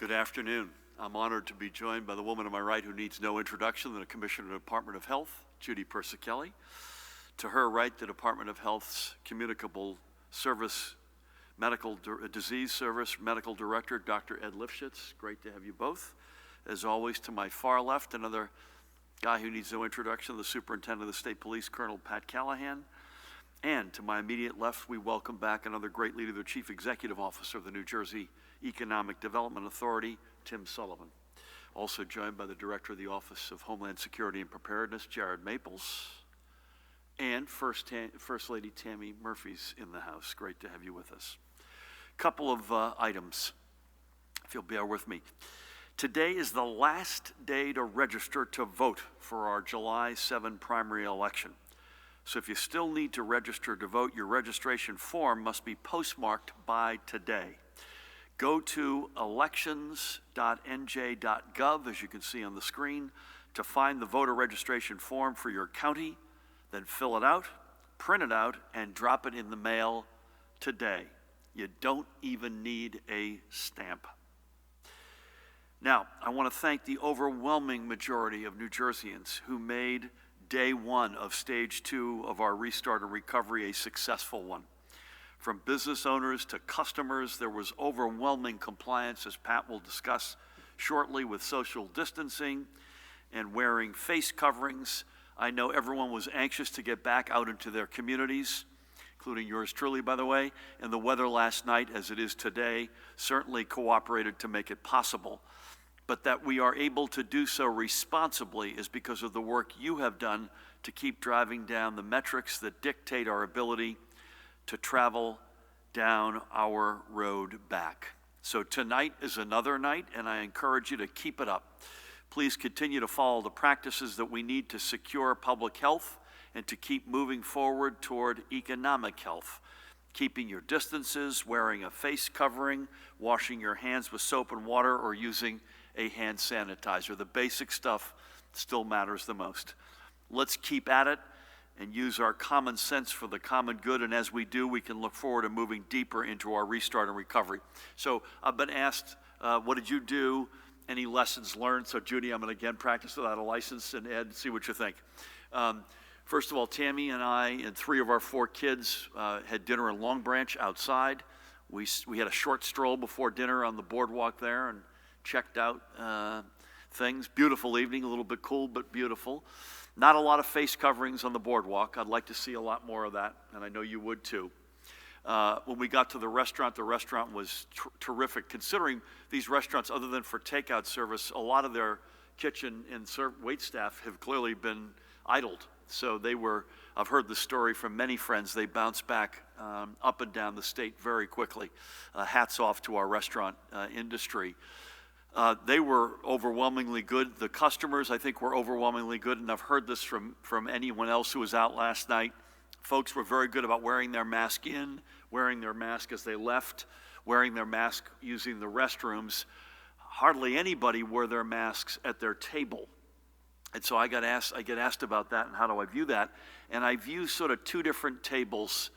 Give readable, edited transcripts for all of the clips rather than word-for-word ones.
Good afternoon. I'm honored to be joined by the woman on my right who needs no introduction, the Commissioner of the Department of Health, Judy Persicelli. To her right, the Department of Health's Communicable Service Disease Service Medical Director, Dr. Ed Lifshitz. Great to have you both. As always, to my far left, another guy who needs no introduction, the Superintendent of the State Police, Colonel Pat Callahan. And to my immediate left, we welcome back another great leader, the Chief Executive Officer of the New Jersey Economic Development Authority, Tim Sullivan. Also joined by the Director of the Office of Homeland Security and Preparedness, Jared Maples. And First Lady Tammy Murphy's in the house. Great to have you with us. Couple of items, if you'll bear with me. Today is the last day to register to vote for our July 7 primary election. So if you still need to register to vote, your registration form must be postmarked by today. Go to elections.nj.gov, as you can see on the screen, to find the voter registration form for your county, then fill it out, print it out, and drop it in the mail today. You don't even need a stamp. Now, I want to thank the overwhelming majority of New Jerseyans who made day one of stage 2 of our Restart and Recovery a successful one. From business owners to customers, there was overwhelming compliance, as Pat will discuss shortly, with social distancing and wearing face coverings. I know everyone was anxious to get back out into their communities, including yours truly, by the way, and the weather last night, as it is today, certainly cooperated to make it possible. But that we are able to do so responsibly is because of the work you have done to keep driving down the metrics that dictate our ability to travel down our road back. So tonight is another night, and I encourage you to keep it up. Please continue to follow the practices that we need to secure public health and to keep moving forward toward economic health. Keeping your distances, wearing a face covering, washing your hands with soap and water, or using a hand sanitizer. The basic stuff still matters the most. Let's keep at it and use our common sense for the common good, and as we do, we can look forward to moving deeper into our restart and recovery. So I've been asked, what did you do? Any lessons learned? So Judy, I'm going to again practice without a license, and Ed, see what you think. First of all, Tammy and I and 3 of our 4 kids had dinner in Long Branch outside. We had a short stroll before dinner on the boardwalk there and checked out things. Beautiful evening, a little bit cool, but beautiful. Not a lot of face coverings on the boardwalk. I'd like to see a lot more of that, and I know you would too. When we got to the restaurant was terrific. Considering these restaurants, other than for takeout service, a lot of their kitchen and wait staff have clearly been idled. So I've heard the story from many friends, they bounced back up and down the state very quickly. Hats off to our restaurant industry. They were overwhelmingly good. The customers, I think, were overwhelmingly good, and I've heard this from anyone else who was out last night. Folks were very good about wearing their mask in, wearing their mask as they left, wearing their mask using the restrooms. Hardly anybody wore their masks at their table. And so I get asked about that and how do I view that? And I view sort of 2 different tables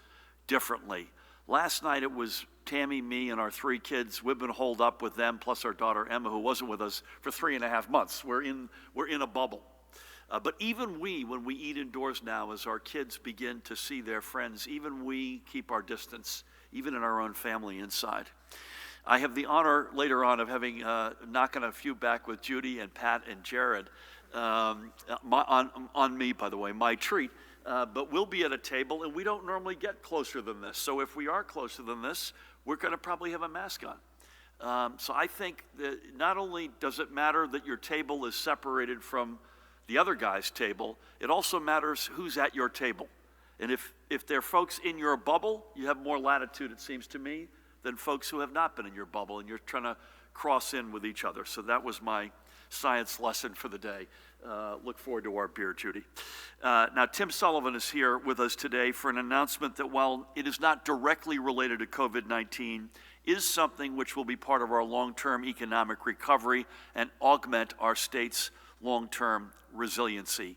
differently. Last night it was Tammy, me, and our 3 kids. We've been holed up with them, plus our daughter Emma, who wasn't with us for 3.5 months. We're in a bubble. But even when we eat indoors now, as our kids begin to see their friends, even we keep our distance, even in our own family inside. I have the honor later on of having knocking a few back with Judy and Pat and Jared. On me, by the way, my treat. But we'll be at a table, and we don't normally get closer than this. So if we are closer than this, we're going to probably have a mask on. So I think that not only does it matter that your table is separated from the other guy's table, it also matters who's at your table. And if there are folks in your bubble, you have more latitude, it seems to me, than folks who have not been in your bubble, and you're trying to cross in with each other. So that was my science lesson for the day. Look forward to our beer, Judy. Now, Tim Sullivan is here with us today for an announcement that, while it is not directly related to COVID-19, is something which will be part of our long-term economic recovery and augment our state's long-term resiliency.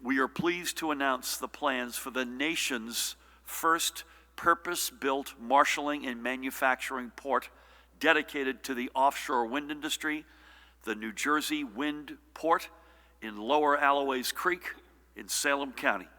We are pleased to announce the plans for the nation's first purpose-built marshaling and manufacturing port dedicated to the offshore wind industry, the New Jersey Wind Port in Lower Alloways Creek in Salem County.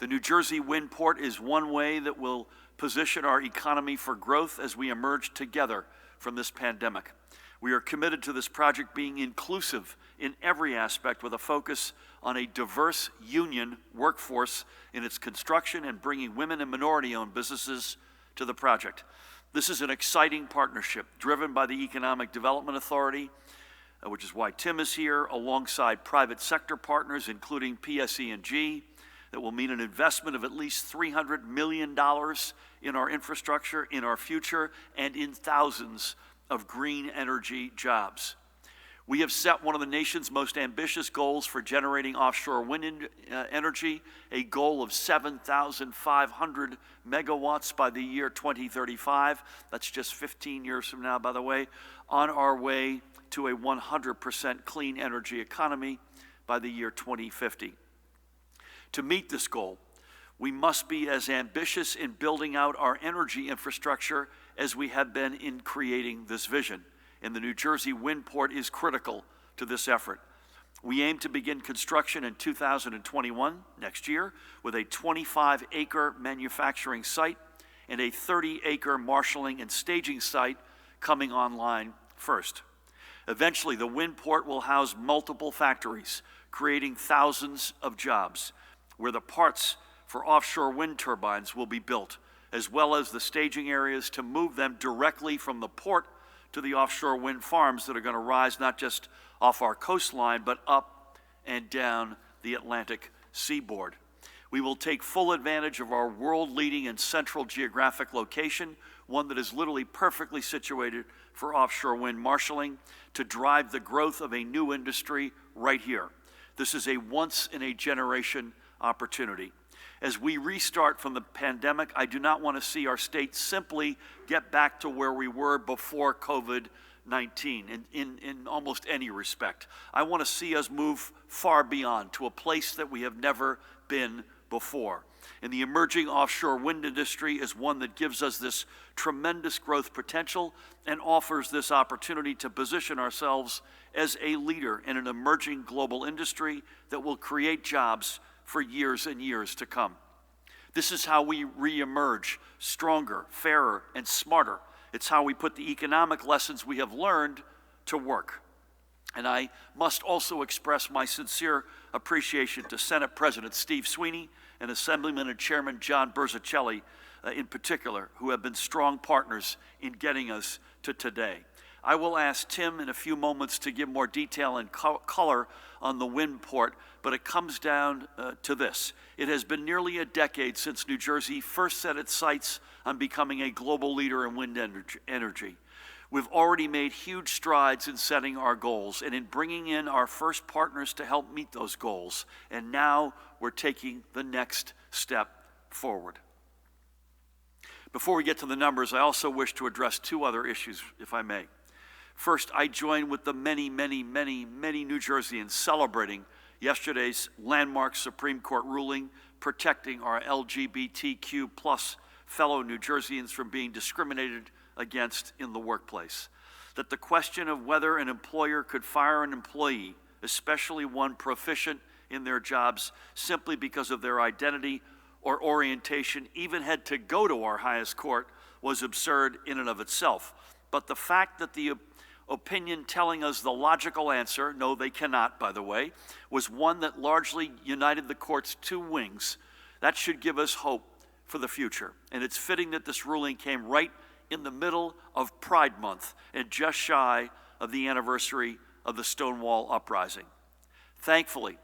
The New Jersey Wind Port is one way that will position our economy for growth as we emerge together from this pandemic. We are committed to this project being inclusive in every aspect, with a focus on a diverse union workforce in its construction and bringing women and minority-owned businesses to the project. This is an exciting partnership driven by the Economic Development Authority, which is why Tim is here, alongside private sector partners, including PSE&G, that will mean an investment of at least $300 million in our infrastructure, in our future, and in thousands of green energy jobs. We have set one of the nation's most ambitious goals for generating offshore wind energy, a goal of 7,500 megawatts by the year 2035. That's just 15 years from now, by the way, on our way to a 100% clean energy economy by the year 2050. To meet this goal, we must be as ambitious in building out our energy infrastructure as we have been in creating this vision, and the New Jersey Wind Port is critical to this effort. We aim to begin construction in 2021, next year, with a 25-acre manufacturing site and a 30-acre marshaling and staging site coming online first. Eventually, the wind port will house multiple factories, creating thousands of jobs, where the parts for offshore wind turbines will be built, as well as the staging areas to move them directly from the port to the offshore wind farms that are going to rise not just off our coastline, but up and down the Atlantic seaboard. We will take full advantage of our world-leading and central geographic location, one that is literally perfectly situated for offshore wind marshaling, to drive the growth of a new industry right here. This is a once-in-a-generation opportunity. As we restart from the pandemic, I do not want to see our state simply get back to where we were before COVID-19 in almost any respect. I want to see us move far beyond, to a place that we have never been before. And the emerging offshore wind industry is one that gives us this tremendous growth potential and offers this opportunity to position ourselves as a leader in an emerging global industry that will create jobs for years and years to come. This is how we re-emerge stronger, fairer, and smarter. It's how we put the economic lessons we have learned to work. And I must also express my sincere appreciation to Senate President Steve Sweeney and Assemblyman and Chairman John Berzicelli in particular, who have been strong partners in getting us to today. I will ask Tim in a few moments to give more detail and color on the wind port, but it comes down to this. It has been nearly a decade since New Jersey first set its sights on becoming a global leader in wind energy. We've already made huge strides in setting our goals and in bringing in our first partners to help meet those goals. And now we're taking the next step forward. Before we get to the numbers, I also wish to address two other issues, if I may. First, I join with the many New Jerseyans celebrating yesterday's landmark Supreme Court ruling protecting our LGBTQ plus fellow New Jerseyans from being discriminated against in the workplace. That the question of whether an employer could fire an employee, especially one proficient in their jobs, simply because of their identity or orientation, even had to go to our highest court, was absurd in and of itself. But the fact that the opinion telling us the logical answer, no, they cannot, by the way, was one that largely united the court's two wings, that should give us hope for the future. And it's fitting that this ruling came right in the middle of Pride Month and just shy of the anniversary of the Stonewall Uprising. Thankfully,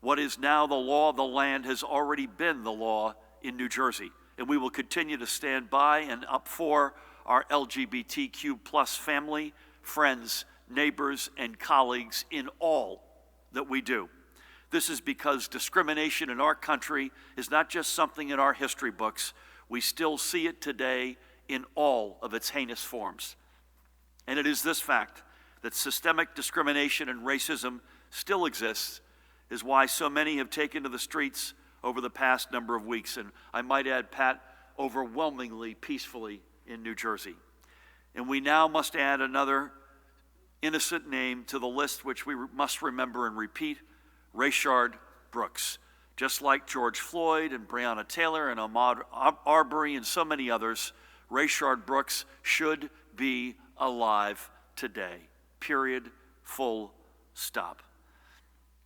what is now the law of the land has already been the law in New Jersey, and we will continue to stand by and up for our LGBTQ plus family, friends, neighbors, and colleagues in all that we do. This is because discrimination in our country is not just something in our history books. We still see it today in all of its heinous forms. And it is this fact that systemic discrimination and racism still exists is why so many have taken to the streets over the past number of weeks, and I might add, Pat, overwhelmingly peacefully in New Jersey. And we now must add another innocent name to the list, which we must remember and repeat: Rayshard Brooks. Just like George Floyd and Breonna Taylor and Ahmaud Arbery and so many others, Rayshard Brooks should be alive today. Period. Full stop.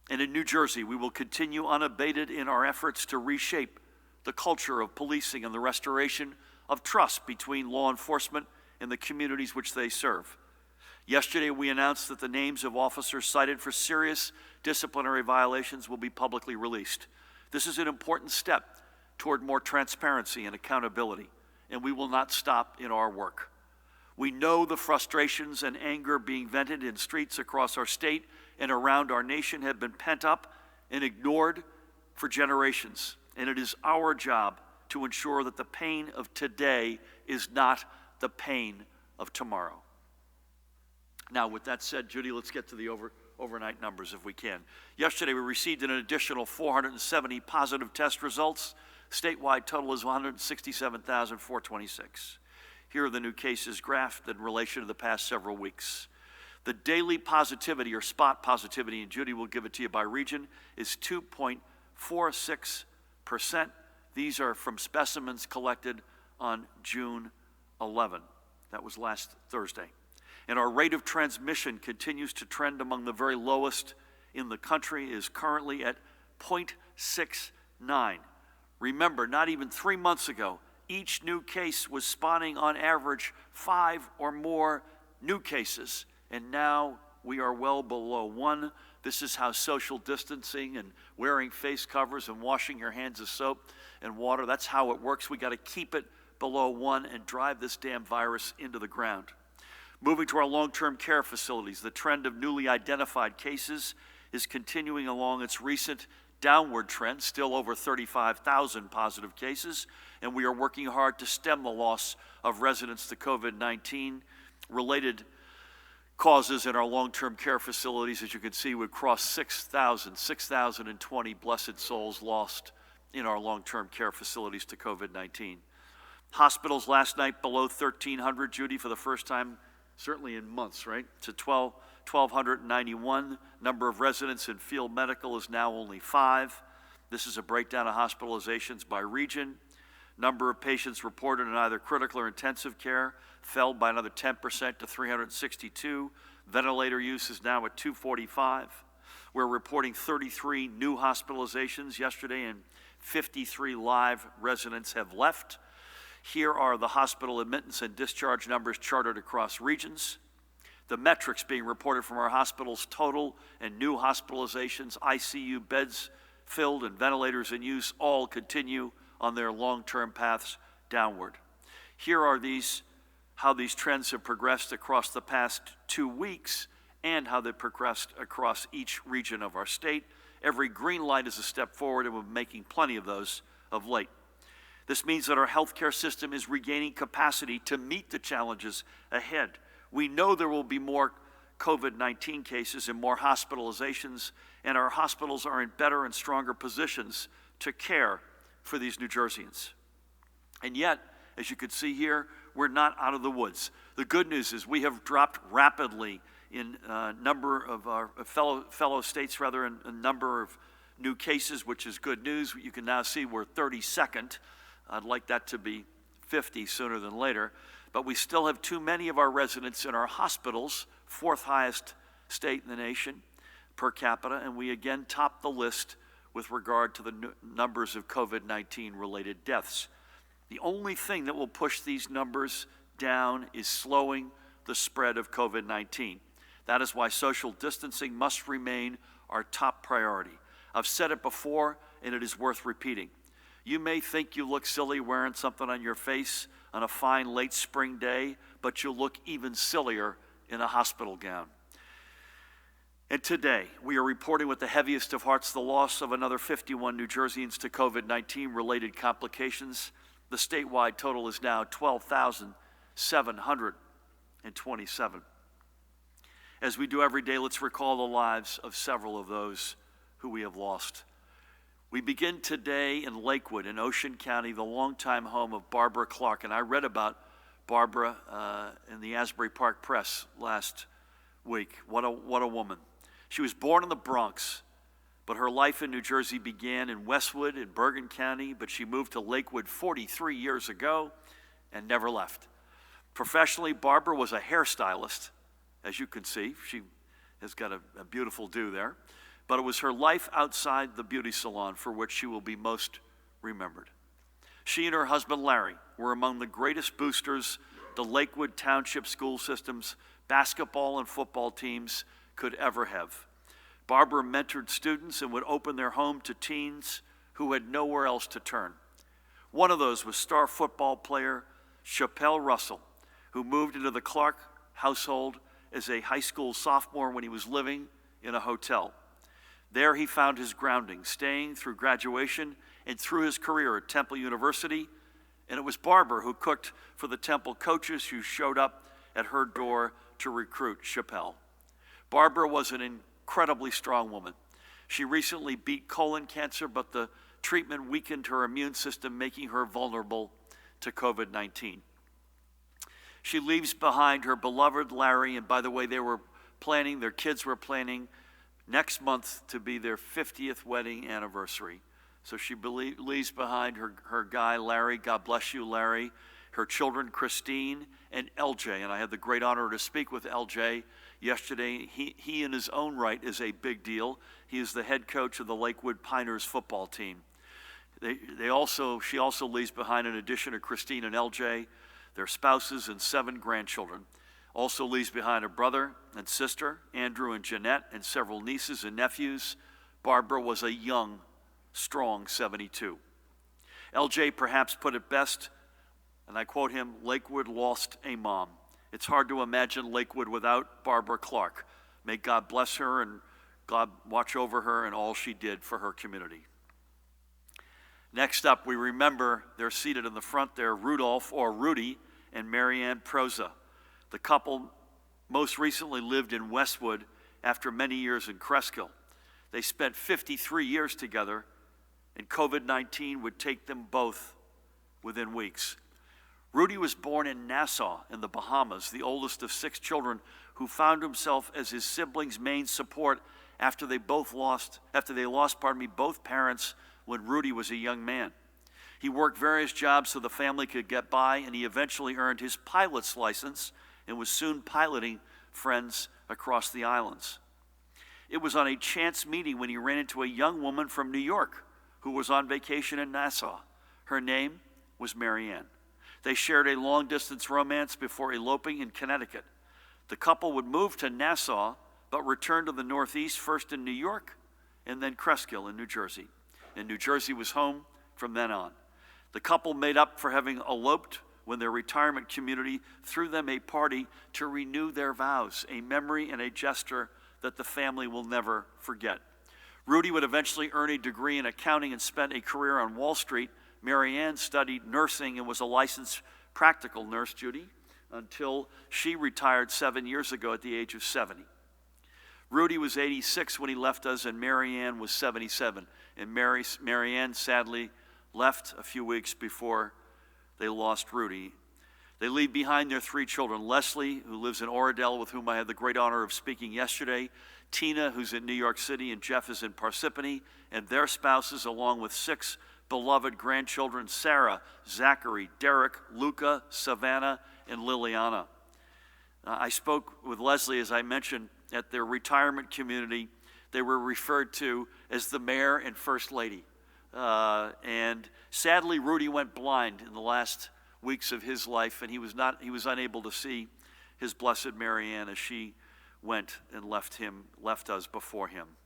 And in New Jersey, we will continue unabated in our efforts to reshape the culture of policing and the restoration of trust between law enforcement and the communities which they serve. Yesterday, we announced that the names of officers cited for serious disciplinary violations will be publicly released. This is an important step toward more transparency and accountability, and we will not stop in our work. We know the frustrations and anger being vented in streets across our state and around our nation have been pent up and ignored for generations, and it is our job to ensure that the pain of today is not the pain of tomorrow. Now, with that said, Judy, let's get to the overnight numbers if we can. Yesterday, we received an additional 470 positive test results. Statewide total is 167,426. Here are the new cases graphed in relation to the past several weeks. The daily positivity or spot positivity, and Judy will give it to you by region, is 2.46%. These are from specimens collected on June 11. That was last Thursday. And our rate of transmission continues to trend among the very lowest in the country, is currently at 0.69. Remember, not even 3 months ago, each new case was spawning on average 5 or more new cases, and now we are well below 1. This is how social distancing and wearing face covers and washing your hands with soap and water, that's how it works. We got to keep it below 1 and drive this damn virus into the ground. Moving to our long-term care facilities, the trend of newly identified cases is continuing along its recent downward trend, still over 35,000 positive cases, and we are working hard to stem the loss of residents to COVID-19 related causes in our long-term care facilities. As you can see, we've crossed 6,020 blessed souls lost in our long-term care facilities to COVID-19. Hospitals last night below 1,300, Judy, for the first time certainly in months, right? To 1,291. Number of residents in field medical is now only 5. This is a breakdown of hospitalizations by region. Number of patients reported in either critical or intensive care fell by another 10% to 362. Ventilator use is now at 245. We're reporting 33 new hospitalizations yesterday, and 53 live residents have left. Here are the hospital admittance and discharge numbers charted across regions. The metrics being reported from our hospitals: total and new hospitalizations, ICU beds filled, and ventilators in use, all continue on their long-term paths downward. Here are how these trends have progressed across the past 2 weeks and how they've progressed across each region of our state. Every green light is a step forward, and we're making plenty of those of late. This means that our healthcare system is regaining capacity to meet the challenges ahead. We know there will be more COVID-19 cases and more hospitalizations, and our hospitals are in better and stronger positions to care for these New Jerseyans. And yet, as you can see here, we're not out of the woods. The good news is we have dropped rapidly in number of our fellow states, in number of new cases, which is good news. You can now see we're 32nd. I'd like that to be 50 sooner than later. But we still have too many of our residents in our hospitals, 4th highest state in the nation per capita, and we again top the list with regard to the numbers of COVID-19 related deaths. The only thing that will push these numbers down is slowing the spread of COVID-19. That is why social distancing must remain our top priority. I've said it before, and it is worth repeating. You may think you look silly wearing something on your face on a fine late spring day, but you'll look even sillier in a hospital gown. And today, we are reporting with the heaviest of hearts the loss of another 51 New Jerseyans to COVID-19 related complications. The statewide total is now 12,727. As we do every day, let's recall the lives of several of those who we have lost. We begin today in Lakewood in Ocean County, the longtime home of Barbara Clark, and I read about Barbara in the Asbury Park Press last week. What a woman. She was born in the Bronx, but her life in New Jersey began in Westwood in Bergen County, but she moved to Lakewood 43 years ago and never left. Professionally, Barbara was a hairstylist, as you can see. She has got a beautiful do there. But it was her life outside the beauty salon for which she will be most remembered. She and her husband, Larry, were among the greatest boosters the Lakewood Township school system's basketball and football teams could ever have. Barbara mentored students and would open their home to teens who had nowhere else to turn. One of those was star football player Chappelle Russell, who moved into the Clark household as a high school sophomore when he was living in a hotel. There he found his grounding, staying through graduation and through his career at Temple University, and it was Barbara who cooked for the Temple coaches who showed up at her door to recruit Chappelle. Barbara was an incredibly strong woman. She recently beat colon cancer, but the treatment weakened her immune system, making her vulnerable to COVID-19. She leaves behind her beloved Larry, and by the way, their kids were planning next month to be their 50th wedding anniversary. So she leaves behind her guy, Larry. God bless you, Larry. Her children, Christine and LJ. And I had the great honor to speak with LJ yesterday. He in his own right is a big deal. He is the head coach of the Lakewood Piners football team. She also leaves behind, in addition to Christine and LJ, their spouses and 7 grandchildren. Also leaves behind a brother and sister, Andrew and Jeanette, and several nieces and nephews. Barbara was a young, strong 72. LJ perhaps put it best, and I quote him, "Lakewood lost a mom. It's hard to imagine Lakewood without Barbara Clark. May God bless her and God watch over her and all she did for her community." Next up, we remember, they're seated in the front there, Rudolph, or Rudy, and Marianne Proza. The couple most recently lived in Westwood after many years in Cresskill. They spent 53 years together, and COVID-19 would take them both within weeks. Rudy was born in Nassau in the Bahamas, the oldest of 6 children, who found himself as his siblings' main support after they lost both parents when Rudy was a young man. He worked various jobs so the family could get by, and he eventually earned his pilot's license and was soon piloting friends across the islands. It was on a chance meeting when he ran into a young woman from New York who was on vacation in Nassau. Her name was Marianne. They shared a long-distance romance before eloping in Connecticut. The couple would move to Nassau, but return to the Northeast, first in New York and then Cresskill in New Jersey. And New Jersey was home from then on. The couple made up for having eloped when their retirement community threw them a party to renew their vows, a memory and a gesture that the family will never forget. Rudy would eventually earn a degree in accounting and spent a career on Wall Street. Marianne studied nursing and was a licensed practical nurse, Judy, until she retired 7 years ago at the age of 70. Rudy was 86 when he left us, and Marianne was 77. And Marianne sadly left a few weeks before they lost Rudy. They leave behind their 3 children, Leslie, who lives in Oradell, with whom I had the great honor of speaking yesterday, Tina, who's in New York City, and Jeff is in Parsippany, and their spouses, along with 6 beloved grandchildren, Sarah, Zachary, Derek, Luca, Savannah, and Liliana. I spoke with Leslie, as I mentioned, at their retirement community. They were referred to as the mayor and first lady. And sadly, Rudy went blind in the last weeks of his life, and he was unable to see his blessed Marianne as she went and left us before him.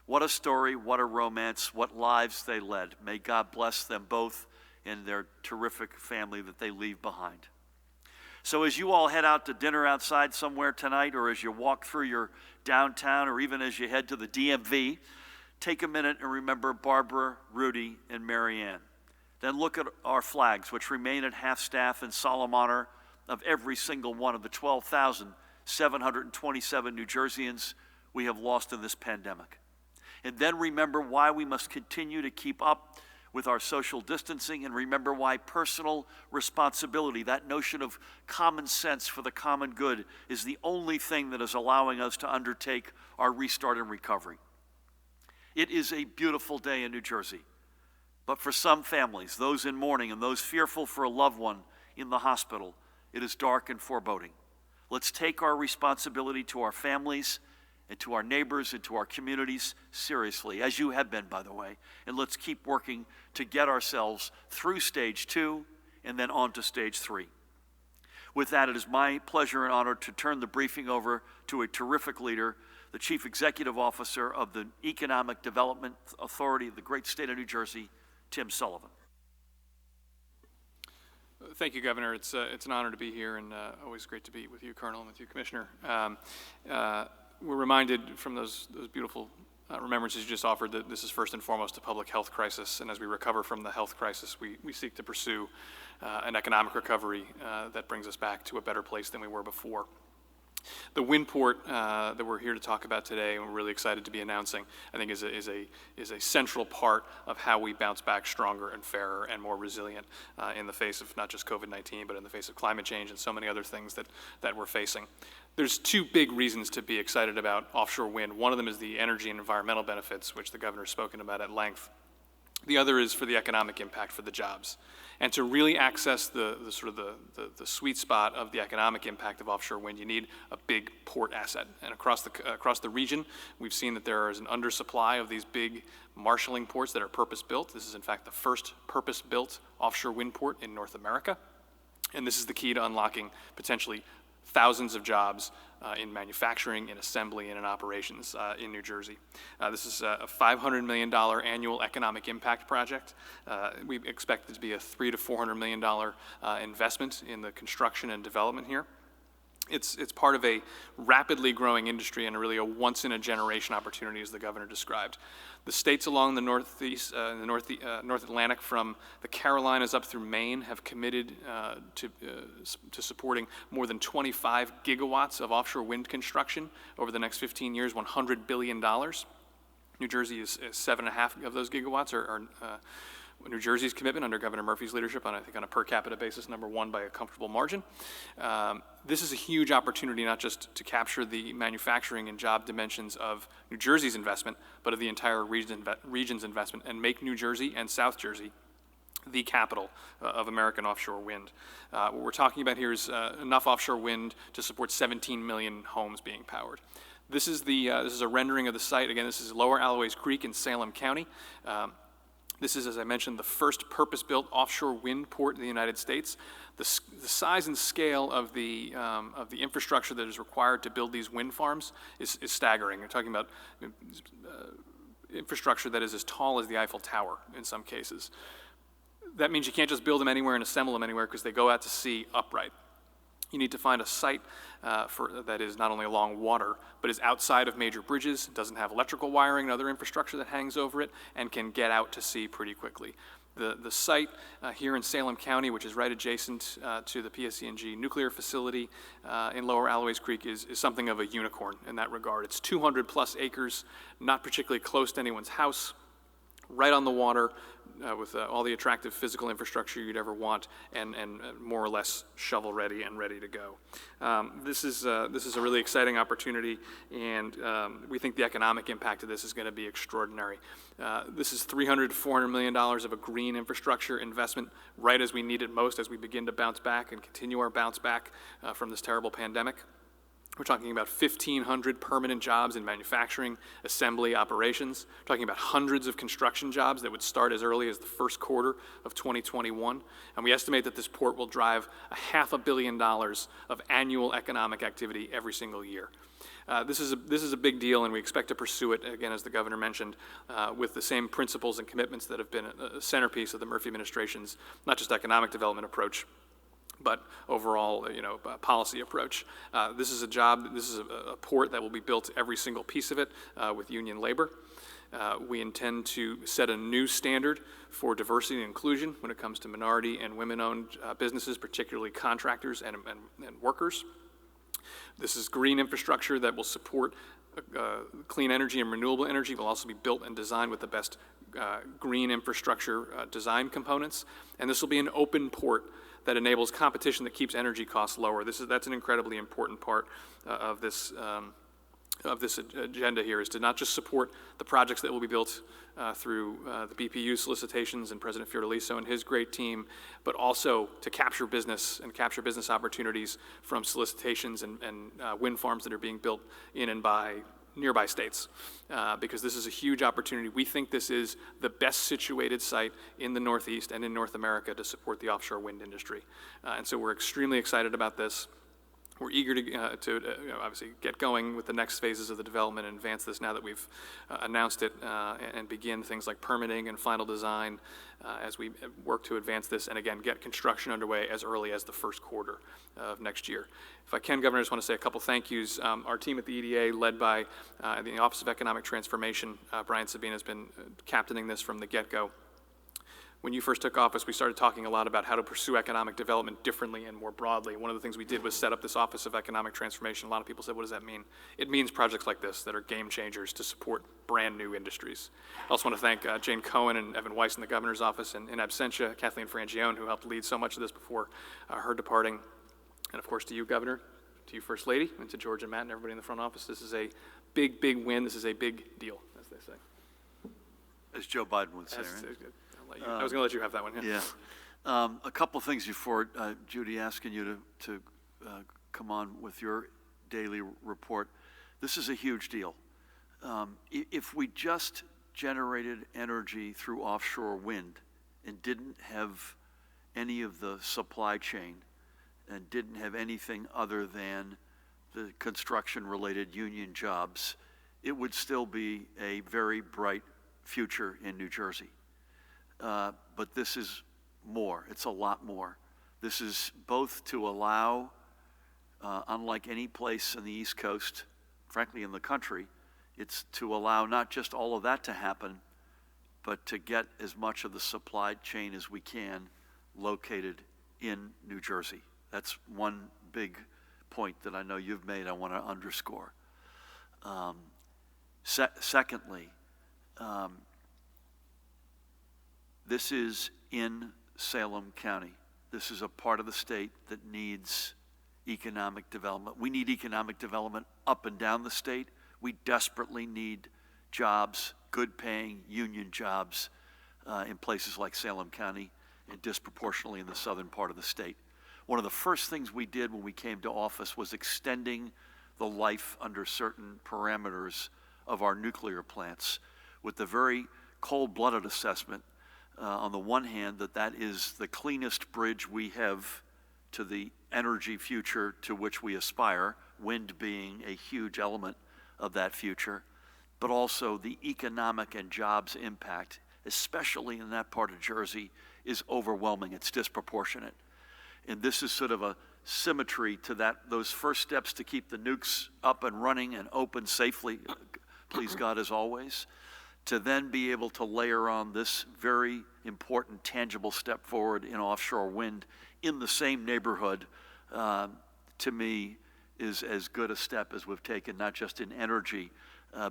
What a story, what a romance, what lives they led. May God bless them both and their terrific family that they leave behind. So as you all head out to dinner outside somewhere tonight, or as you walk through your downtown, or even as you head to the DMV, take a minute and remember Barbara, Rudy, and Marianne. Then look at our flags, which remain at half-staff in solemn honor of every single one of the 12,727 New Jerseyans we have lost in this pandemic. And then remember why we must continue to keep up with our social distancing, and remember why personal responsibility, that notion of common sense for the common good, is the only thing that is allowing us to undertake our restart and recovery. It is a beautiful day in New Jersey, but for some families, those in mourning and those fearful for a loved one in the hospital, it is dark and foreboding. Let's take our responsibility to our families and to our neighbors and to our communities seriously, as you have been, by the way, and let's keep working to get ourselves through stage 2 and then on to stage 3. With that, it is my pleasure and honor to turn the briefing over to a terrific leader, the Chief Executive Officer of the Economic Development Authority of the great state of New Jersey, Tim Sullivan. Thank you, Governor. It's an honor to be here, and always great to be with you, Colonel, and with you, Commissioner. We're reminded from those beautiful remembrances you just offered that this is first and foremost a public health crisis, and as we recover from the health crisis, we seek to pursue an economic recovery that brings us back to a better place than we were before. The wind port that we're here to talk about today, and we're really excited to be announcing, I think is a central part of how we bounce back stronger and fairer and more resilient in the face of not just COVID-19, but in the face of climate change and so many other things that we're facing. There's two big reasons to be excited about offshore wind. One of them is the energy and environmental benefits, which the Governor's spoken about at length. The other is for the economic impact for the jobs. And to really access the sweet spot of the economic impact of offshore wind, you need a big port asset. And across the region, we've seen that there is an undersupply of these big marshaling ports that are purpose-built. This is in fact the first purpose-built offshore wind port in North America. And this is the key to unlocking potentially thousands of jobs in manufacturing, in assembly, and in operations in New Jersey. This is a $500 million annual economic impact project. We expect it to be a $300 to $400 million investment in the construction and development here. It's part of a rapidly growing industry and really a once-in-a-generation opportunity, as the Governor described. The states along the Northeast, North Atlantic, from the Carolinas up through Maine, have committed to supporting more than 25 gigawatts of offshore wind construction over the next 15 years, $100 billion. New Jersey is 7.5 of those gigawatts are New Jersey's commitment under Governor Murphy's leadership, I think on a per capita basis, #1 by a comfortable margin. This is a huge opportunity not just to capture the manufacturing and job dimensions of New Jersey's investment, but of the entire region's investment, and make New Jersey and South Jersey the capital of American offshore wind. What we're talking about here is enough offshore wind to support 17 million homes being powered. This is a rendering of the site. Again, this is Lower Alloways Creek in Salem County. This is, as I mentioned, the first purpose-built offshore wind port in the United States. The size and scale of the infrastructure that is required to build these wind farms is staggering. We're talking about infrastructure that is as tall as the Eiffel Tower in some cases. That means you can't just build them anywhere and assemble them anywhere because they go out to sea upright. You need to find a site that is not only along water, but is outside of major bridges, doesn't have electrical wiring and other infrastructure that hangs over it, and can get out to sea pretty quickly. The site here in Salem County, which is right adjacent to the PSE&G nuclear facility in Lower Alloways Creek, is something of a unicorn in that regard. It's 200 plus acres, not particularly close to anyone's house, right on the water, with all the attractive physical infrastructure you'd ever want, and more or less shovel ready and ready to go. This is a really exciting opportunity, and we think the economic impact of this is going to be extraordinary. This is $300 to $400 million of a green infrastructure investment right as we need it most, as we begin to bounce back and continue our bounce back from this terrible pandemic. We're talking about 1,500 permanent jobs in manufacturing, assembly, operations. We're talking about hundreds of construction jobs that would start as early as the first quarter of 2021. And we estimate that this port will drive $500 million of annual economic activity every single year. This is a big deal, and we expect to pursue it, again, as the Governor mentioned, with the same principles and commitments that have been a centerpiece of the Murphy administration's not just economic development approach, but overall, policy approach. This is a port that will be built, every single piece of it, with union labor. We intend to set a new standard for diversity and inclusion when it comes to minority and women-owned businesses, particularly contractors and workers. This is green infrastructure that will support clean energy and renewable energy will also be built and designed with the best green infrastructure design components. And this will be an open port that enables competition that keeps energy costs lower. That's an incredibly important part of this agenda here, is to not just support the projects that will be built through the BPU solicitations and President Fiordaliso and his great team, but also to capture business opportunities from solicitations and wind farms that are being built in and by nearby states, because this is a huge opportunity. We think this is the best situated site in the Northeast and in North America to support the offshore wind industry. And so we're extremely excited about this. We're eager to obviously get going with the next phases of the development and advance this now that we've announced it, and begin things like permitting and final design as we work to advance this, and again, get construction underway as early as the first quarter of next year. If I can, Governor, I just want to say a couple thank yous. Our team at the EDA, led by the Office of Economic Transformation, Brian Sabine has been captaining this from the get-go. When you first took office, we started talking a lot about how to pursue economic development differently and more broadly. One of the things we did was set up this Office of Economic Transformation. A lot of people said, what does that mean? It means projects like this that are game changers to support brand new industries. I also want to thank Jane Cohen and Evan Weiss in the Governor's Office, and in absentia, Kathleen Frangione, who helped lead so much of this before her departing. And of course to you, Governor, to you, First Lady, and to George and Matt and everybody in the front office. This is a big, big win. This is a big deal, as they say. As Joe Biden would say, right? I was going to let you have that one. Yeah. A couple things before Judy asking you to come on with your daily report. This is a huge deal. If we just generated energy through offshore wind and didn't have any of the supply chain and didn't have anything other than the construction-related union jobs, it would still be a very bright future in New Jersey. But this is more. It's a lot more. This is both to allow, unlike any place in the East Coast, frankly in the country, it's to allow not just all of that to happen, but to get as much of the supply chain as we can located in New Jersey. That's one big point that I know you've made I want to underscore. Secondly, this is in Salem County. This is a part of the state that needs economic development. We need economic development up and down the state. We desperately need jobs, good paying union jobs in places like Salem County and disproportionately in the southern part of the state. One of the first things we did when we came to office was extending the life under certain parameters of our nuclear plants with the very cold-blooded assessment on the one hand, that is the cleanest bridge we have to the energy future to which we aspire, wind being a huge element of that future, but also the economic and jobs impact, especially in that part of Jersey, is overwhelming. It's disproportionate. And this is sort of a symmetry to those first steps to keep the nukes up and running and open safely, please God, as always, to then be able to layer on this very important, tangible step forward in offshore wind in the same neighborhood, to me, is as good a step as we've taken, not just in energy,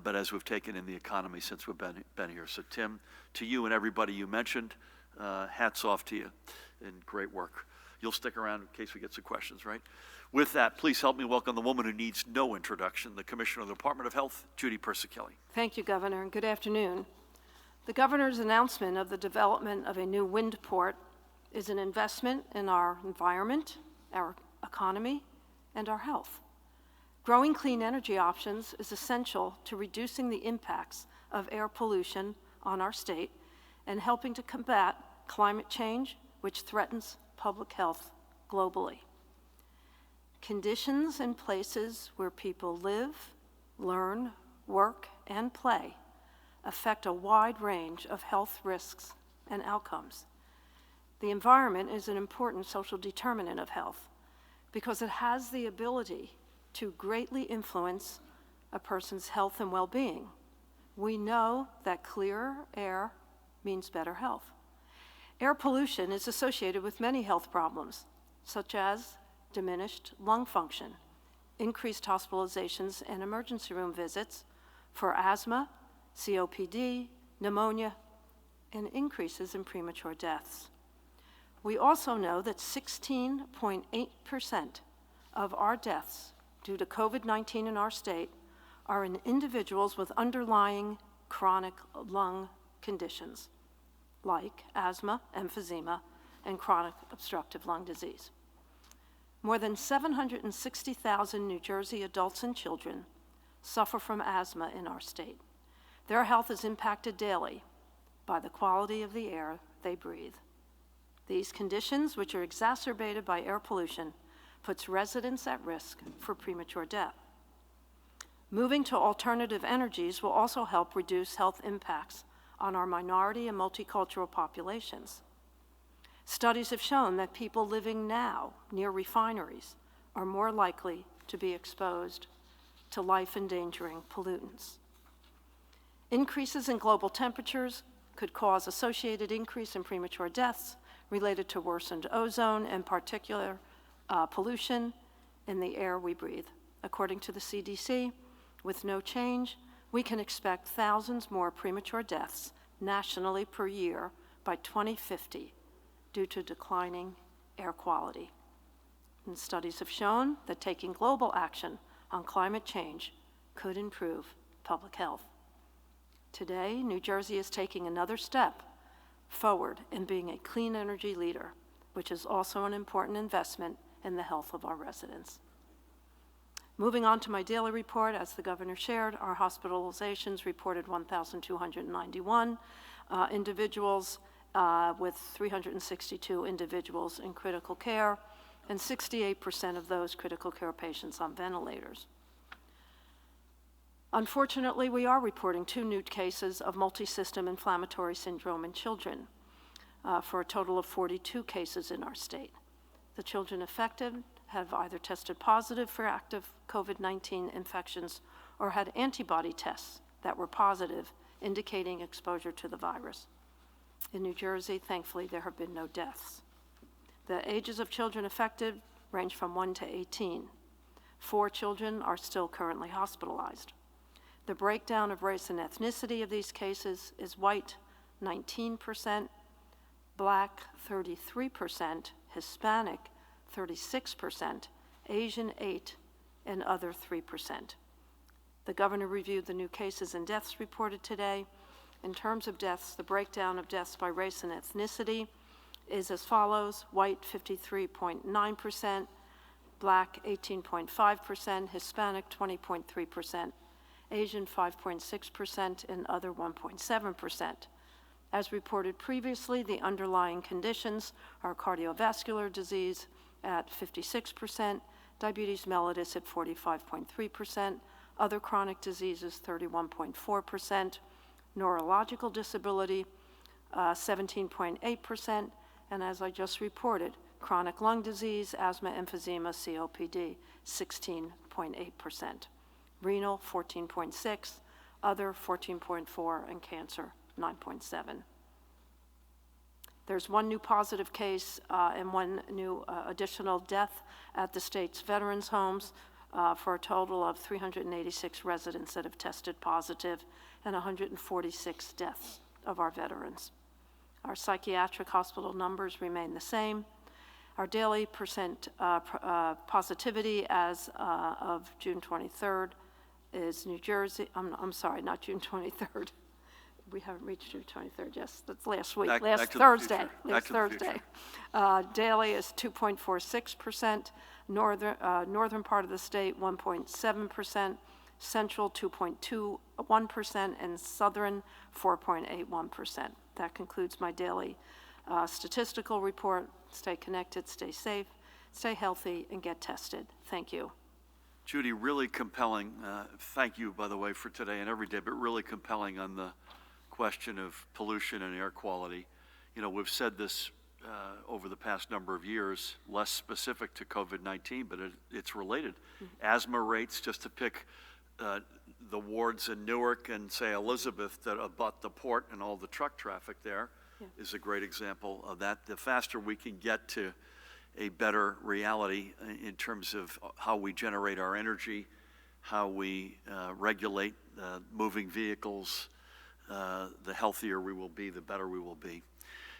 but as we've taken in the economy since we've been here. So, Tim, to you and everybody you mentioned, hats off to you, and great work. You'll stick around in case we get some questions, right? With that, please help me welcome the woman who needs no introduction, the Commissioner of the Department of Health, Judy Persichilli. Thank you, Governor, and good afternoon. The Governor's announcement of the development of a new wind port is an investment in our environment, our economy, and our health. Growing clean energy options is essential to reducing the impacts of air pollution on our state and helping to combat climate change, which threatens public health globally. Conditions and places where people live, learn, work, and play affect a wide range of health risks and outcomes. The environment is an important social determinant of health because it has the ability to greatly influence a person's health and well-being. We know that clearer air means better health. Air pollution is associated with many health problems, such as diminished lung function, increased hospitalizations and emergency room visits for asthma, COPD, pneumonia, and increases in premature deaths. We also know that 16.8% of our deaths due to COVID-19 in our state are in individuals with underlying chronic lung conditions like asthma, emphysema, and chronic obstructive lung disease. More than 760,000 New Jersey adults and children suffer from asthma in our state. Their health is impacted daily by the quality of the air they breathe. These conditions, which are exacerbated by air pollution, puts residents at risk for premature death. Moving to alternative energies will also help reduce health impacts on our minority and multicultural populations. Studies have shown that people living now near refineries are more likely to be exposed to life-endangering pollutants. Increases in global temperatures could cause associated increase in premature deaths related to worsened ozone and particular pollution in the air we breathe. According to the CDC, with no change, we can expect thousands more premature deaths nationally per year by 2050 due to declining air quality. And studies have shown that taking global action on climate change could improve public health. Today, New Jersey is taking another step forward in being a clean energy leader, which is also an important investment in the health of our residents. Moving on to my daily report, as the governor shared, our hospitalizations reported 1,291 individuals with 362 individuals in critical care, and 68% of those critical care patients on ventilators. Unfortunately, we are reporting 2 new cases of multisystem inflammatory syndrome in children, for a total of 42 cases in our state. The children affected have either tested positive for active COVID-19 infections or had antibody tests that were positive, indicating exposure to the virus. In New Jersey, thankfully, there have been no deaths. The ages of children affected range from 1 to 18. 4 children are still currently hospitalized. The breakdown of race and ethnicity of these cases is white, 19%, black, 33%, Hispanic, 36%, Asian, 8%, and other 3%. The governor reviewed the new cases and deaths reported today. In terms of deaths, the breakdown of deaths by race and ethnicity is as follows: white, 53.9%, black, 18.5%, Hispanic, 20.3%, Asian, 5.6%, and other, 1.7%. As reported previously, the underlying conditions are cardiovascular disease at 56%, diabetes mellitus at 45.3%, other chronic diseases 31.4%, neurological disability 17.8%, and as I just reported, chronic lung disease, asthma, emphysema, COPD 16.8%, renal 14.6%, other 14.4%, and cancer 9.7%. There's 1 new positive case and 1 new additional death at the state's veterans' homes for a total of 386 residents that have tested positive and 146 deaths of our veterans. Our psychiatric hospital numbers remain the same. Our daily percent positivity as of June 23rd is New Jersey, I'm sorry, not June 23rd. We haven't reached June 23rd, yes, that's last week, last Thursday. Daily is 2.46%, northern part of the state 1.7%, central 2.21%, and southern 4.81%. That concludes my daily statistical report. Stay connected, stay safe, stay healthy, and get tested. Thank you. Judy, really compelling. Thank you, by the way, for today and every day, but really compelling on the question of pollution and air quality. You know, we've said this over the past number of years, less specific to COVID-19, but it's related. Asthma rates, just to pick the wards in Newark and, say, Elizabeth that abut the port and all the truck traffic there, is a great example of that. The faster we can get to a better reality in terms of how we generate our energy, how we regulate moving vehicles. The healthier we will be, the better we will be.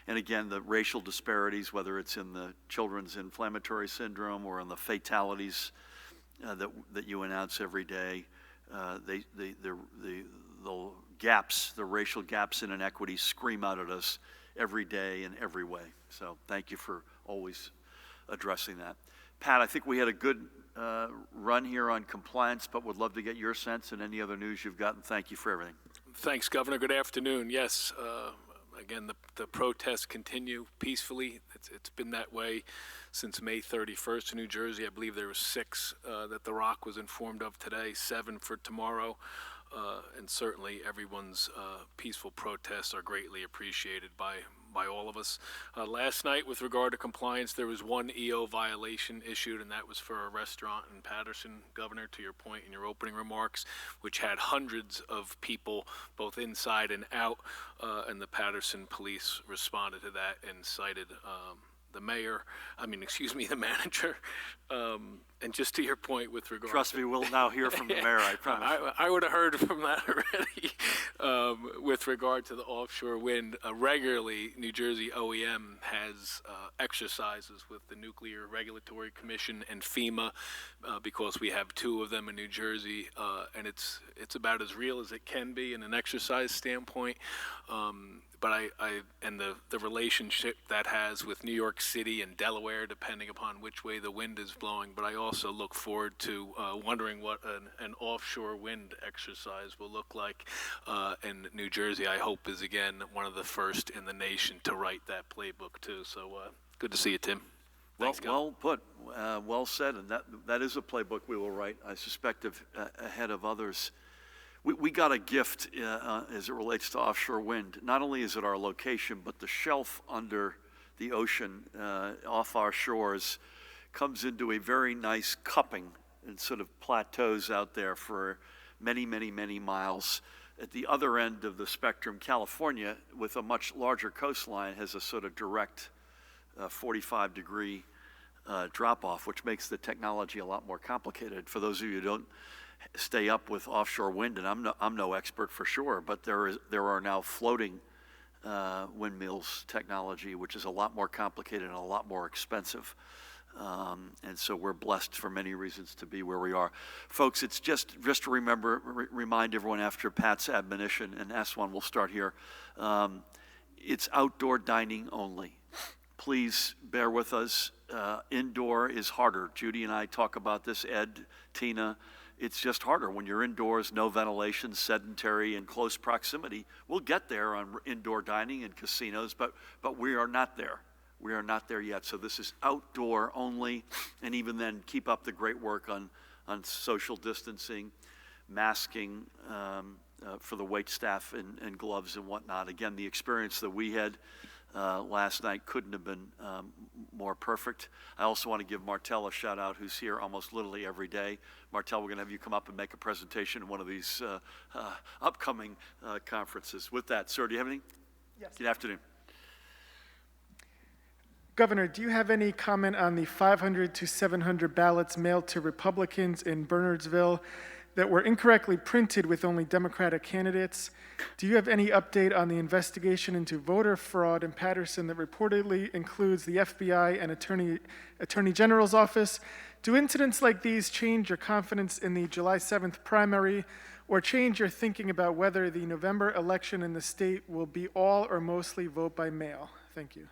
And again, the racial disparities, whether it's in the children's inflammatory syndrome or in the fatalities that you announce every day, the gaps, the racial gaps and inequities scream out at us every day in every way. So thank you for always addressing that. Pat, I think we had a good run here on compliance, but would love to get your sense and any other news you've gotten. Thank you for everything. Thanks, Governor. Good afternoon. Yes, again, the protests continue peacefully. It's been that way since May 31st in New Jersey. I believe there were 6 that The Rock was informed of today, 7 for tomorrow. And certainly everyone's peaceful protests are greatly appreciated by all of us. Last night, with regard to compliance, there was 1 EO violation issued, and that was for a restaurant in Patterson, Governor, to your point in your opening remarks, which had hundreds of people both inside and out, and the Patterson police responded to that and cited the manager. And just to your point with regard Trust me, we'll now hear from the mayor, I promise. I would have heard from that already. With regard to the offshore wind, regularly New Jersey OEM has exercises with the Nuclear Regulatory Commission and FEMA because we have 2 of them in New Jersey, and it's about as real as it can be in an exercise standpoint. But the relationship that has with New York City and Delaware, depending upon which way the wind is blowing. But I also look forward to wondering what an offshore wind exercise will look like. And New Jersey, I hope, is again one of the first in the nation to write that playbook too. So good to see you, Tim. Thanks, well put, well said, and that is a playbook we will write, I suspect, ahead of others. We got a gift as it relates to offshore wind. Not only is it our location, but the shelf under the ocean off our shores comes into a very nice cupping and sort of plateaus out there for many, many, many miles. At the other end of the spectrum, California, with a much larger coastline, has a sort of direct 45-degree drop-off, which makes the technology a lot more complicated. For those of you who don't stay up with offshore wind, and I'm no expert for sure, but there are now floating windmills technology, which is a lot more complicated and a lot more expensive. And so we're blessed for many reasons to be where we are. Folks, it's just to remind everyone after Pat's admonition, and S1, we'll start here. It's outdoor dining only. Please bear with us. Indoor is harder. Judy and I talk about this, Ed, Tina. It's just harder when you're indoors, no ventilation, sedentary, in close proximity. We'll get there on indoor dining and casinos, but we are not there. We are not there yet. So this is outdoor only, and even then, keep up the great work on social distancing, masking for the wait staff and gloves and whatnot. Again, the experience that we had last night couldn't have been more perfect. I also want to give Martell a shout out, who's here almost literally every day. Martell, we're going to have you come up and make a presentation in one of these upcoming conferences. With that, sir, do you have anything? Yes. Good afternoon. Governor, do you have any comment on the 500 to 700 ballots mailed to Republicans in Bernardsville that were incorrectly printed with only Democratic candidates? Do you have any update on the investigation into voter fraud in Patterson that reportedly includes the FBI and Attorney General's office? Do incidents like these change your confidence in the July 7th primary, or change your thinking about whether the November election in the state will be all or mostly vote by mail? Thank you.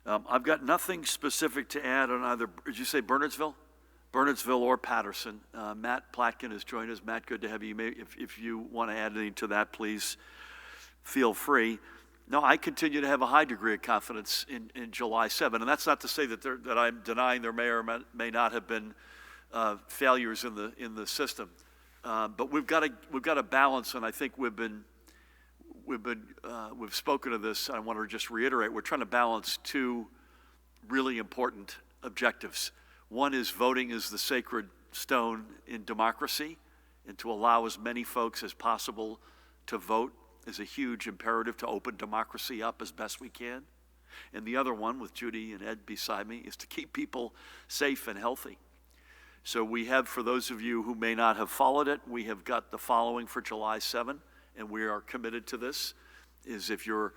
I've got nothing specific to add on either, did you say Bernardsville? Bernardsville or Patterson. Matt Platkin has joined us. Matt, good to have you. If you want to add anything to that, please feel free. No, I continue to have a high degree of confidence in July 7, and that's not to say that I'm denying there may or may not have been failures in the system. But we've got a balance, and I think we've spoken of this. I want to just reiterate, we're trying to balance 2 really important objectives. One is voting is the sacred stone in democracy, and to allow as many folks as possible to vote is a huge imperative to open democracy up as best we can. And the other one, with Judy and Ed beside me, is to keep people safe and healthy. So we have, for those of you who may not have followed it, we have got the following for July 7, and we are committed to this, is if you're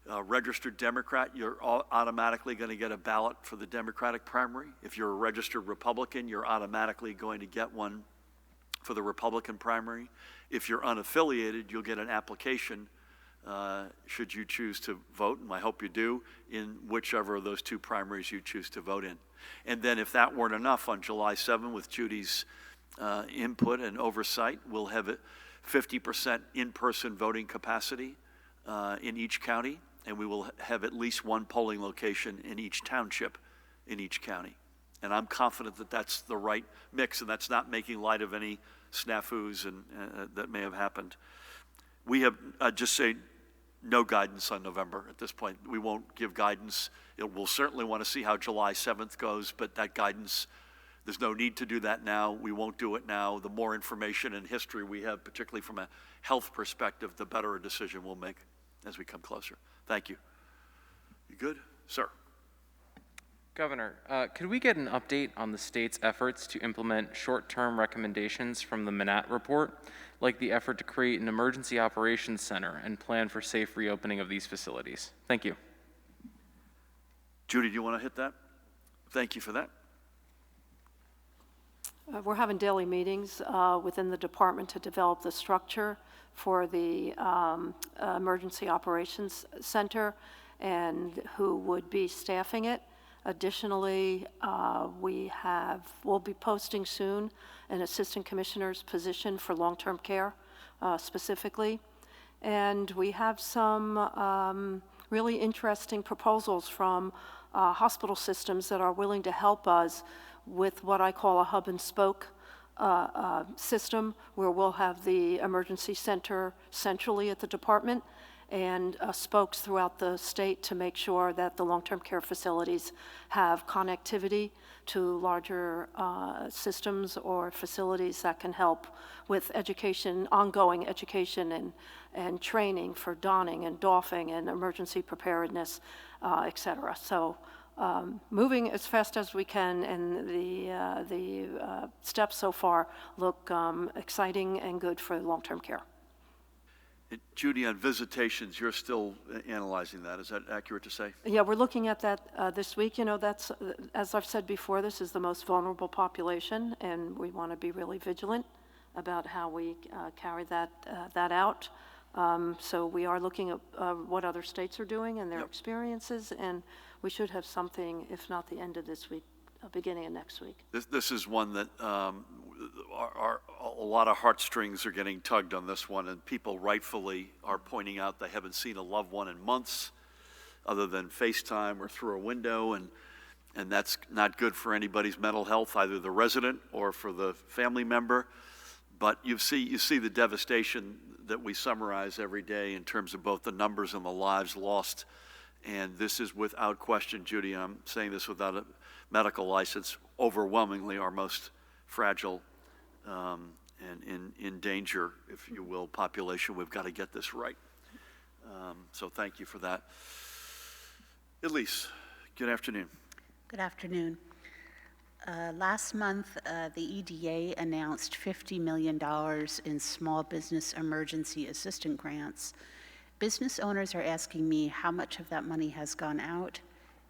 a registered Democrat, you're automatically going to get a ballot for the Democratic primary. If you're a registered Republican, you're automatically going to get one for the Republican primary. If you're unaffiliated, you'll get an application should you choose to vote, and I hope you do, in whichever of those two primaries you choose to vote in. And then if that weren't enough, on July 7, with Judy's input and oversight, we'll have a 50% in-person voting capacity in each county, and we will have at least one polling location in each township in each county. And I'm confident that that's the right mix, and that's not making light of any snafus that may have happened. We have, just say, no guidance on November at this point. We won't give guidance. We'll certainly want to see how July 7th goes, but that guidance, there's no need to do that now. We won't do it now. The more information and history we have, particularly from a health perspective, the better a decision we'll make as we come closer. Thank you. You good? Sir. Governor, could we get an update on the state's efforts to implement short-term recommendations from the Manat report, like the effort to create an emergency operations center and plan for safe reopening of these facilities? Thank you. Judy, do you want to hit that? Thank you for that. We're having daily meetings within the department to develop the structure for the Emergency Operations Center and who would be staffing it. Additionally, we'll be posting soon an assistant commissioner's position for long-term care specifically. And we have some really interesting proposals from hospital systems that are willing to help us with what I call a hub and spoke system, where we'll have the emergency center centrally at the department and spokes throughout the state to make sure that the long-term care facilities have connectivity to larger systems or facilities that can help with education, ongoing education and training for donning and doffing and emergency preparedness, et cetera. So moving as fast as we can, and the steps so far look exciting and good for long-term care. Judy, on visitations, you're still analyzing that. Is that accurate to say? Yeah, we're looking at that this week. You know, that's, as I've said before, this is the most vulnerable population, and we want to be really vigilant about how we carry that out. So we are looking at what other states are doing and their experiences, and we should have something, if not the end of this week, beginning of next week. This is one that a lot of heartstrings are getting tugged on this one, and people rightfully are pointing out they haven't seen a loved one in months other than FaceTime or through a window, and that's not good for anybody's mental health, either the resident or for the family member. But you see the devastation that we summarize every day in terms of both the numbers and the lives lost. And this is without question, Judy, and I'm saying this without a medical license, overwhelmingly our most fragile and in danger, if you will, population. We've got to get this right. So thank you for that. Elise, good afternoon. Good afternoon. Last month, the EDA announced $50 million in small business emergency assistance grants. Business owners are asking me how much of that money has gone out.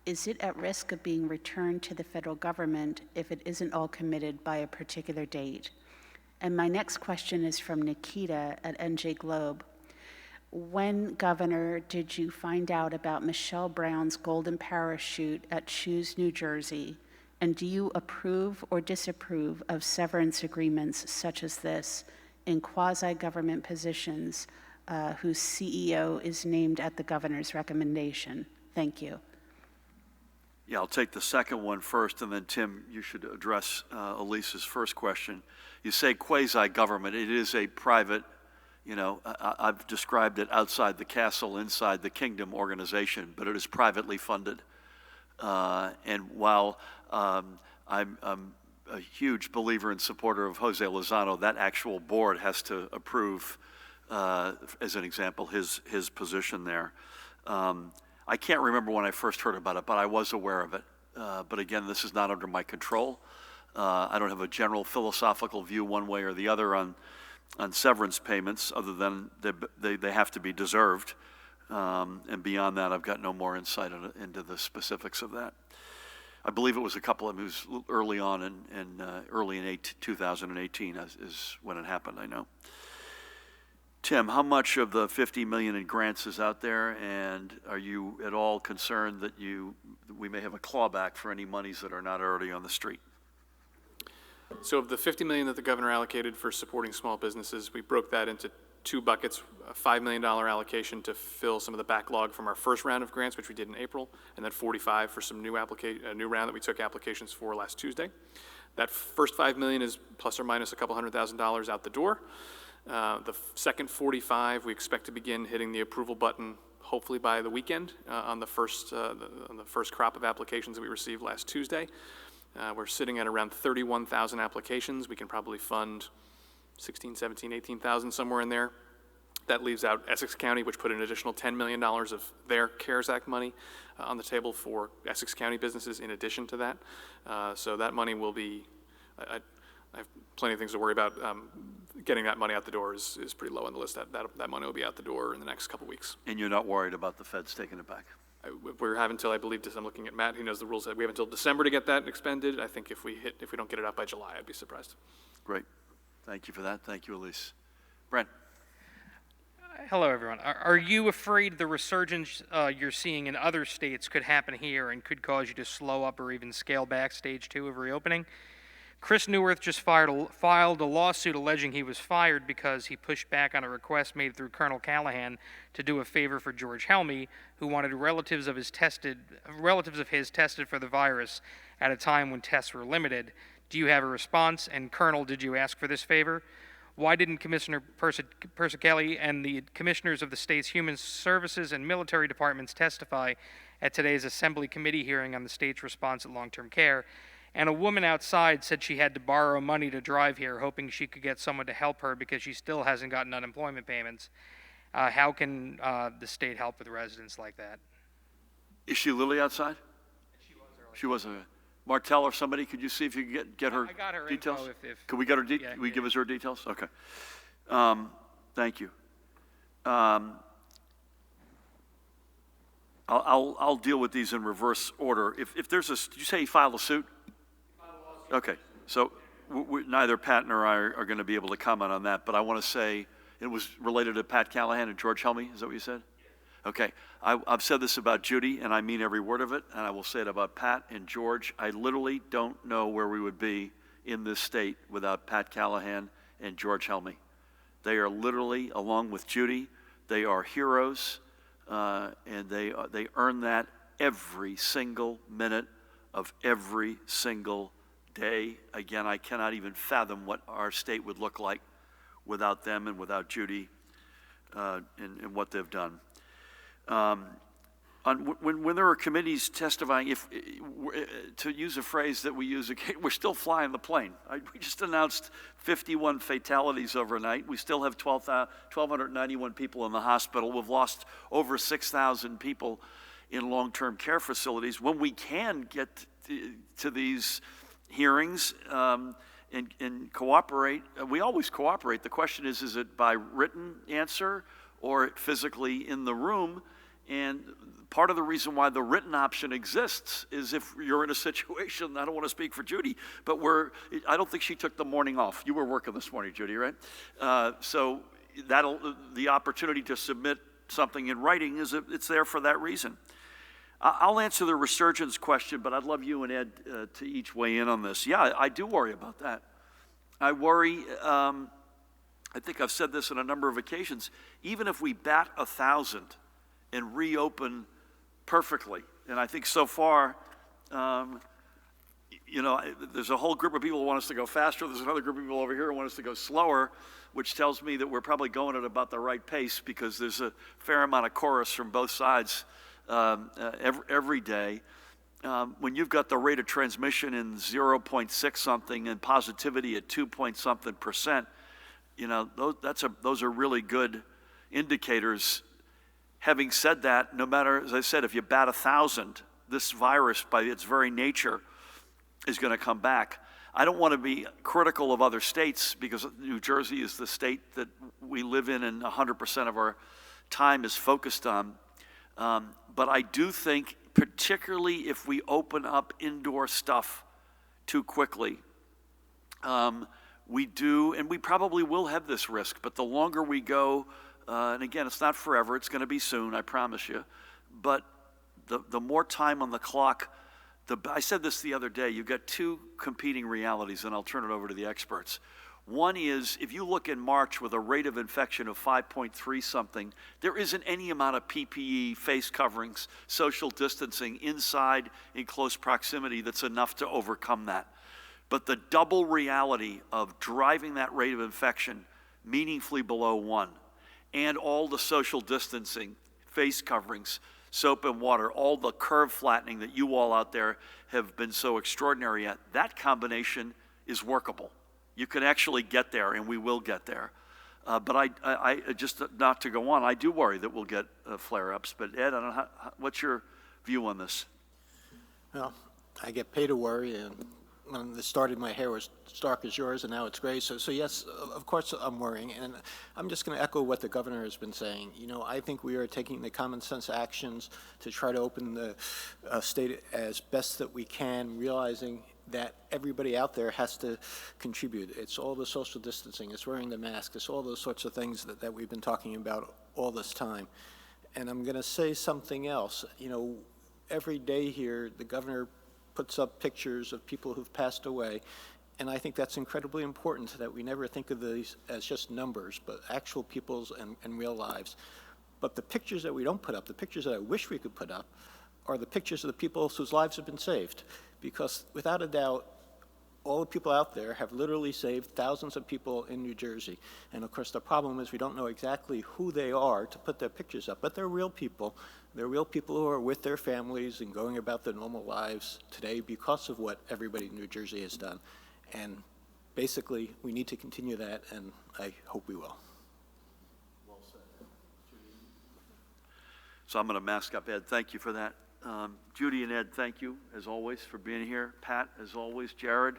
Is it at risk of being returned to the federal government if it isn't all committed by a particular date? And my next question is from Nikita at NJ Globe. When, Governor, did you find out about Michelle Brown's golden parachute at Shoes, New Jersey? And do you approve or disapprove of severance agreements such as this in quasi-government positions whose CEO is named at the governor's recommendation? Thank you. Yeah, I'll take the second one first, and then Tim, you should address Elise's first question. You say quasi-government. It is a private, I've described it outside the castle, inside the kingdom organization, but it is privately funded. And while I'm a huge believer and supporter of Jose Lozano, that actual board has to approve, as an example, his position there. I can't remember when I first heard about it, but I was aware of it. But again, this is not under my control. I don't have a general philosophical view one way or the other on severance payments, other than they have to be deserved. And beyond that, I've got no more insight into the specifics of that. I believe it was a couple of, it was early on in 2018 is when it happened, I know. Tim, how much of the $50 million in grants is out there, and are you at all concerned that we may have a clawback for any monies that are not already on the street? So of the $50 million that the governor allocated for supporting small businesses, we broke that into two buckets: a $5 million allocation to fill some of the backlog from our first round of grants, which we did in April, and then $45 for some new round that we took applications for last Tuesday. That first $5 million is plus or minus a couple $100,000 out the door. The second 45, we expect to begin hitting the approval button hopefully by the weekend on the first crop of applications that we received last Tuesday. We're sitting at around 31,000 applications. We can probably fund 16, 17, 18,000, somewhere in there. That leaves out Essex County, which put an additional $10 million of their CARES Act money on the table for Essex County businesses in addition to that. So that money will be, I have plenty of things to worry about. Getting that money out the door is pretty low on the list. That money will be out the door in the next couple weeks. And you're not worried about the feds taking it back? We have until, I believe, I'm looking at Matt, he knows the rules, we have until December to get that expended. I think if we don't get it out by July, I'd be surprised. Great. Thank you for that. Thank you, Elise. Brent. Hello, everyone. Are you afraid the resurgence you're seeing in other states could happen here and could cause you to slow up or even scale back stage 2 of reopening? Chris Neuwirth just filed a lawsuit alleging he was fired because he pushed back on a request made through Colonel Callahan to do a favor for George Helmy, who wanted relatives of his tested for the virus at a time when tests were limited. Do you have a response? And Colonel, did you ask for this favor? Why didn't Commissioner Persicelli and the commissioners of the state's human services and military departments testify at today's Assembly Committee hearing on the state's response at long-term care? And a woman outside said she had to borrow money to drive here, hoping she could get someone to help her because she still hasn't gotten unemployment payments. How can the state help with residents like that? Is she literally outside? She was earlier. She was. Martell or somebody, could you see if you could get her I got her details? info Could we get her give us her details? Okay. Thank you. I'll deal with these in reverse order. If there's did you say he filed a suit? Okay, so neither Pat nor I are going to be able to comment on that, but I want to say it was related to Pat Callahan and George Helmy. Is that what you said? Okay, I've said this about Judy, and I mean every word of it, and I will say it about Pat and George. I literally don't know where we would be in this state without Pat Callahan and George Helmy. They are literally, along with Judy, they are heroes, and they earn that every single minute of every single day. Again, I cannot even fathom what our state would look like without them and without Judy and what they've done. When there are committees testifying, to use a phrase that we use, we're still flying the plane. We just announced 51 fatalities overnight. We still have 1,291 people in the hospital. We've lost over 6,000 people in long-term care facilities. When we can get to these hearings and cooperate, we always cooperate. The question is it by written answer or physically in the room? And part of the reason why the written option exists is if you're in a situation, I don't want to speak for Judy, but I don't think she took the morning off. You were working this morning, Judy, right? So the opportunity to submit something in writing, it's there for that reason. I'll answer the resurgence question, but I'd love you and Ed to each weigh in on this. Yeah, I do worry about that. I worry, I think I've said this on a number of occasions, even if we bat 1,000 and reopen perfectly, and I think so far, there's a whole group of people who want us to go faster, there's another group of people over here who want us to go slower, which tells me that we're probably going at about the right pace because there's a fair amount of chorus from both sides every day. When you've got the rate of transmission in 0.6 something and positivity at 2 point something %, those are really good indicators. Having said that, no matter, as I said, if you bat 1,000, this virus, by its very nature, is going to come back. I don't want to be critical of other states because New Jersey is the state that we live in and 100% of our time is focused on. But I do think, particularly if we open up indoor stuff too quickly, we do, and we probably will have this risk, but the longer we go, and again, it's not forever, it's going to be soon, I promise you, but the more time on the clock, I said this the other day, you've got two competing realities, and I'll turn it over to the experts. One is, if you look in March with a rate of infection of 5.3 something, there isn't any amount of PPE, face coverings, social distancing inside in close proximity that's enough to overcome that. But the double reality of driving that rate of infection meaningfully below 1, and all the social distancing, face coverings, soap and water, all the curve flattening that you all out there have been so extraordinary at, that combination is workable. You can actually get there, and we will get there. But I just not to go on, I do worry that we'll get flare-ups. But Ed, I don't know, what's your view on this? Well, I get paid to worry, and when this started, my hair was dark as yours, and now it's gray. So yes, of course I'm worrying, and I'm just going to echo what the governor has been saying. You know, I think we are taking the common sense actions to try to open the state as best that we can, realizing that everybody out there has to contribute. It's all the social distancing, it's wearing the mask, it's all those sorts of things that we've been talking about all this time. And I'm going to say something else. You know, every day here, the governor puts up pictures of people who've passed away, and I think that's incredibly important, that we never think of these as just numbers, but actual people's and real lives. But the pictures that we don't put up, the pictures that I wish we could put up, are the pictures of the people whose lives have been saved. Because without a doubt, all the people out there have literally saved thousands of people in New Jersey. And of course, the problem is we don't know exactly who they are to put their pictures up, but they're real people. They're real people who are with their families and going about their normal lives today because of what everybody in New Jersey has done. And basically, we need to continue that, and I hope we will. Well said. So I'm going to mask up Ed. Thank you for that. Judy and Ed, thank you, as always, for being here. Pat, as always, Jared,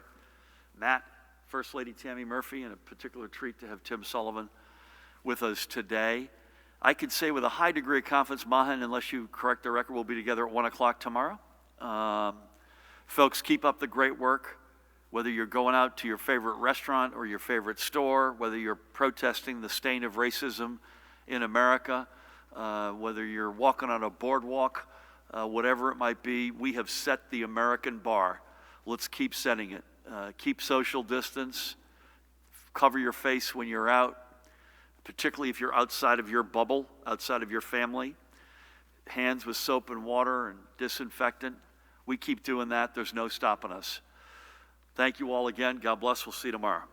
Matt, First Lady Tammy Murphy, and a particular treat to have Tim Sullivan with us today. I could say with a high degree of confidence, Mahan, unless you correct the record, we'll be together at 1 o'clock tomorrow. Folks, keep up the great work. Whether you're going out to your favorite restaurant or your favorite store, whether you're protesting the stain of racism in America, whether you're walking on a boardwalk, whatever it might be, we have set the American bar. Let's keep setting it. Keep social distance. Cover your face when you're out, particularly if you're outside of your bubble, outside of your family. Hands with soap and water and disinfectant. We keep doing that. There's no stopping us. Thank you all again. God bless. We'll see you tomorrow.